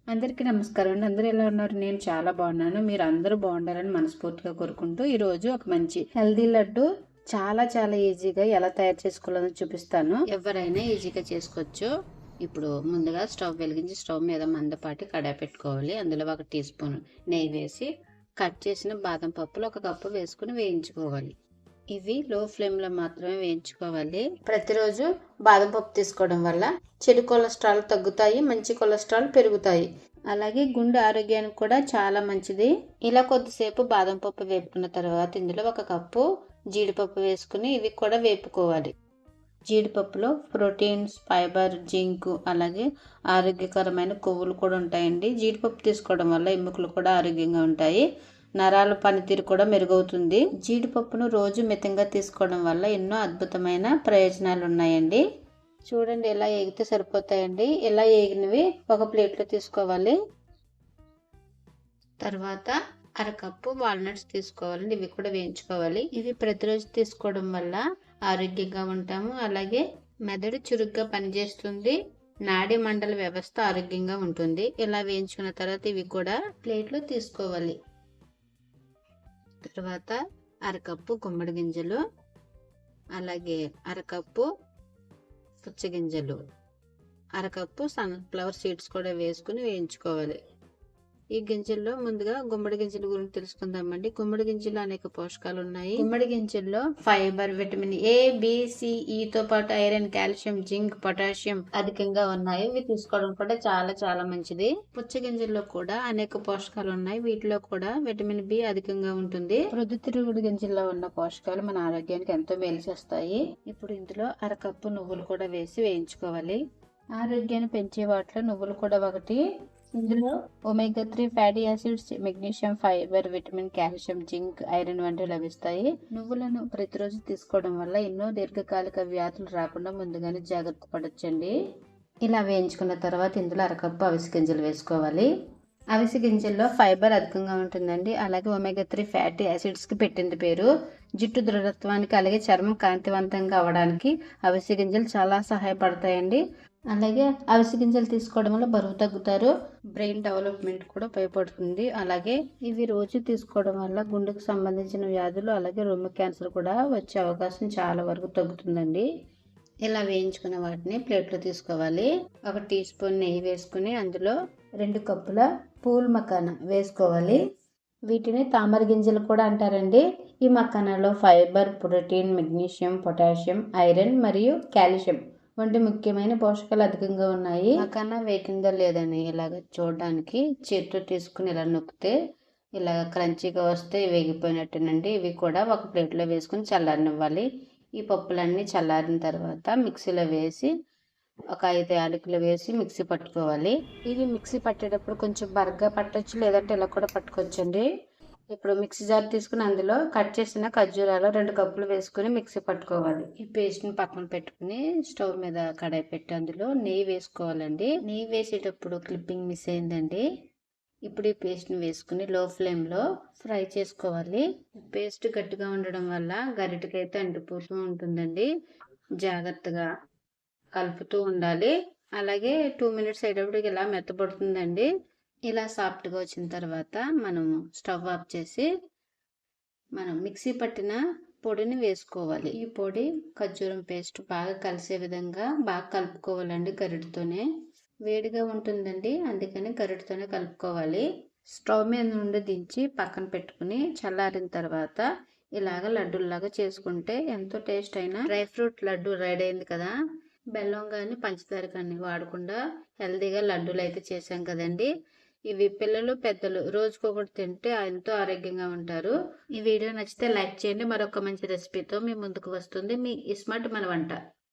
అందరికీ నమస్కారం అండి. అందరూ ఎలా ఉన్నారు? నేను చాలా బాగున్నాను. మీరు అందరూ బాగుండాలని మనస్ఫూర్తిగా కోరుకుంటూ ఈరోజు ఒక మంచి హెల్దీ లడ్డు చాలా చాలా ఈజీగా ఎలా తయారు చేసుకోవాలో చూపిస్తాను. ఎవరైనా ఈజీగా చేసుకోవచ్చు. ఇప్పుడు ముందుగా స్టవ్ వెలిగించి స్టవ్ మీద మందపాటి కడాయి పెట్టుకోవాలి. అందులో 1 టీ స్పూన్ నెయ్యి వేసి కట్ చేసిన బాదం పప్పులు 1 కప్పు వేసుకుని వేయించుకోవాలి. ఇవి లో ఫ్లేమ్ లో మాత్రమే వేయించుకోవాలి. ప్రతిరోజు బాదం పప్పు తీసుకోవడం వల్ల చెడు కొలెస్ట్రాల్ తగ్గుతాయి, మంచి కొలెస్ట్రాల్ పెరుగుతాయి. అలాగే గుండె ఆరోగ్యానికి కూడా చాలా మంచిది. ఇలా కొద్దిసేపు బాదం పప్పు వేపుకున్న తర్వాత ఇందులో 1 కప్పు జీడిపప్పు వేసుకుని ఇవి కూడా వేపుకోవాలి. జీడిపప్పులో ప్రోటీన్స్, ఫైబర్, జింక్ అలాగే ఆరోగ్యకరమైన కొవ్వులు కూడా ఉంటాయండి. జీడిపప్పు తీసుకోవడం వల్ల ఎముకలు కూడా ఆరోగ్యంగా ఉంటాయి. నరాల పనితీరు కూడా మెరుగవుతుంది. జీడిపప్పును రోజు మితంగా తీసుకోవడం వల్ల ఎన్నో అద్భుతమైన ప్రయోజనాలు ఉన్నాయండి. చూడండి, ఎలా ఏగితే సరిపోతాయండి. ఇలా ఏగినవి ఒక ప్లేట్లో తీసుకోవాలి. తర్వాత 1 కప్పు వాల్నట్స్ తీసుకోవాలండి. ఇవి కూడా వేయించుకోవాలి. ఇవి ప్రతిరోజు తీసుకోవడం వల్ల ఆరోగ్యంగా ఉంటాము. అలాగే మెదడు చురుగ్గా పనిచేస్తుంది. నాడీ మండల వ్యవస్థ ఆరోగ్యంగా ఉంటుంది. ఇలా వేయించుకున్న తర్వాత ఇవి కూడా ప్లేట్లో తీసుకోవాలి. తర్వాత 1 కప్పు గుమ్మడి గింజలు, అలాగే 1 కప్పు పుచ్చగింజలు, 1 కప్పు సన్ఫ్లవర్ సీడ్స్ కూడా వేసుకుని వేయించుకోవాలి. ఈ గింజల్లో ముందుగా గుమ్మడి గింజల గురించి తెలుసుకుందామండి. గుమ్మడి గింజల్లో అనేక పోషకాలు ఉన్నాయి. గుమ్మడి గింజల్లో fibre, vitamin A, B, C, తో పాటు ఐరన్, కాల్షియం, జింక్, పొటాషియం అధికంగా ఉన్నాయి. ఇవి తీసుకోవడం కూడా చాలా చాలా మంచిది. పుచ్చగింజల్లో కూడా అనేక పోషకాలు ఉన్నాయి. వీటిలో కూడా విటమిన్ బి అధికంగా ఉంటుంది. ప్రొద్దుతిరుగుడు గింజల్లో ఉన్న పోషకాలు మన ఆరోగ్యానికి ఎంతో మేలు చేస్తాయి. ఇప్పుడు ఇందులో 1 కప్పు నువ్వులు కూడా వేసి వేయించుకోవాలి. ఆరోగ్యాన్ని పెంచే వాటిలో నువ్వులు కూడా ఒకటి. ఇందులో omega 3 fatty acids, magnesium, fibre, vitamin, calcium, zinc, iron వంటివి లభిస్తాయి. నువ్వులను ప్రతిరోజు తీసుకోవడం వల్ల ఎన్నో దీర్ఘకాలిక వ్యాధులు రాకుండా ముందుగానే జాగ్రత్త పడొచ్చండి. ఇలా వేయించుకున్న తర్వాత ఇందులో 1 కప్పు అవిసె గింజలు వేసుకోవాలి. అవిసె గింజల్లో ఫైబర్ అధికంగా ఉంటుందండి. అలాగే ఒమేగా 3 ఫ్యాటీ యాసిడ్స్ కి పెట్టింది పేరు. జుట్టు దృఢత్వానికి అలాగే చర్మం కాంతివంతంగా అవడానికి అవిసె గింజలు చాలా సహాయపడతాయండి. అలాగే అవిసె గింజలు తీసుకోవడం వల్ల బరువు తగ్గుతారు. బ్రెయిన్ డెవలప్మెంట్ కూడా ఉపయోగపడుతుంది. అలాగే ఇవి రోజు తీసుకోవడం వల్ల గుండెకు సంబంధించిన వ్యాధులు అలాగే రొమ్ము క్యాన్సర్ కూడా వచ్చే అవకాశం చాలా వరకు తగ్గుతుందండి. ఇలా వేయించుకున్న వాటిని ప్లేట్లో తీసుకోవాలి. 1 టీ స్పూన్ నెయ్యి వేసుకుని అందులో 2 కప్పుల పూల్ మకానా వేసుకోవాలి. వీటిని తామర గింజలు కూడా అంటారండి. ఈ మకానాలో fibre, protein, magnesium, potassium, iron మరియు కాల్షియం వంటి ముఖ్యమైన పోషకాలు అధికంగా ఉన్నాయి. మకానా వేగిందో లేదని ఇలాగ చూడడానికి చేతితో తీసుకుని ఇలా నొక్కితే ఇలా క్రంచీగా వస్తే వేగిపోయినట్టేనండి. ఇవి కూడా ఒక ప్లేట్లో వేసుకుని చల్లారనివ్వాలి. ఈ పప్పులన్నీ చల్లారిన తర్వాత మిక్సీలో వేసి ఒక 5 యాలకులు వేసి మిక్సీ పట్టుకోవాలి. ఇవి మిక్సీ పట్టేటప్పుడు కొంచెం బరగ్గా పట్టొచ్చు, లేదంటే ఇలా కూడా పట్టుకోవచ్చండి. ఇప్పుడు మిక్సీ జార్ తీసుకుని అందులో కట్ చేసిన ఖర్జూరాలు 2 కప్పులు వేసుకుని మిక్సీ పట్టుకోవాలి. ఈ పేస్ట్ ని పక్కన పెట్టుకుని స్టవ్ మీద కడాయి పెట్టి అందులో నెయ్యి వేసుకోవాలండి. నెయ్యి వేసేటప్పుడు క్లిప్పింగ్ మిస్ అయిందండి. ఇప్పుడు ఈ పేస్ట్ ని వేసుకుని లో ఫ్లేమ్ లో ఫ్రై చేసుకోవాలి. పేస్ట్ గట్టిగా ఉండడం వల్ల గరిటకైతే అంటిపోతూ ఉంటుందండి. జాగ్రత్తగా కలుపుతూ ఉండాలి. అలాగే 2 మినిట్స్ అయ్యేటప్పుడు ఇలా మెత్తబడుతుందండి. ఇలా సాఫ్ట్గా వచ్చిన తర్వాత మనం స్టవ్ ఆఫ్ చేసి మనం మిక్సీ పట్టిన పొడిని వేసుకోవాలి. ఈ పొడి ఖర్జూరం పేస్ట్ బాగా కలిసే విధంగా బాగా కలుపుకోవాలండి. గరిటతోనే వేడిగా ఉంటుందండి, అందుకని గరిటతోనే కలుపుకోవాలి. స్టవ్ మీద నుండి దించి పక్కన పెట్టుకుని చల్లారిన తర్వాత ఇలాగ లడ్డూలాగా చేసుకుంటే ఎంతో టేస్ట్ అయిన డ్రై ఫ్రూట్ లడ్డు రెడీ అయింది కదా. బెల్లం కానీ పంచదార కానీ వాడకుండా హెల్తీగా లడ్డూలు అయితే చేసాం కదండి. ఇవి పిల్లలు పెద్దలు రోజుకొకటి తింటే ఎంతో ఆరోగ్యంగా ఉంటారు. ఈ వీడియో నచ్చితే లైక్ చేయండి. మరొక మంచి రెసిపీతో మీ ముందుకు వస్తుంది మీ ఇస్మార్ట్ మన వంట.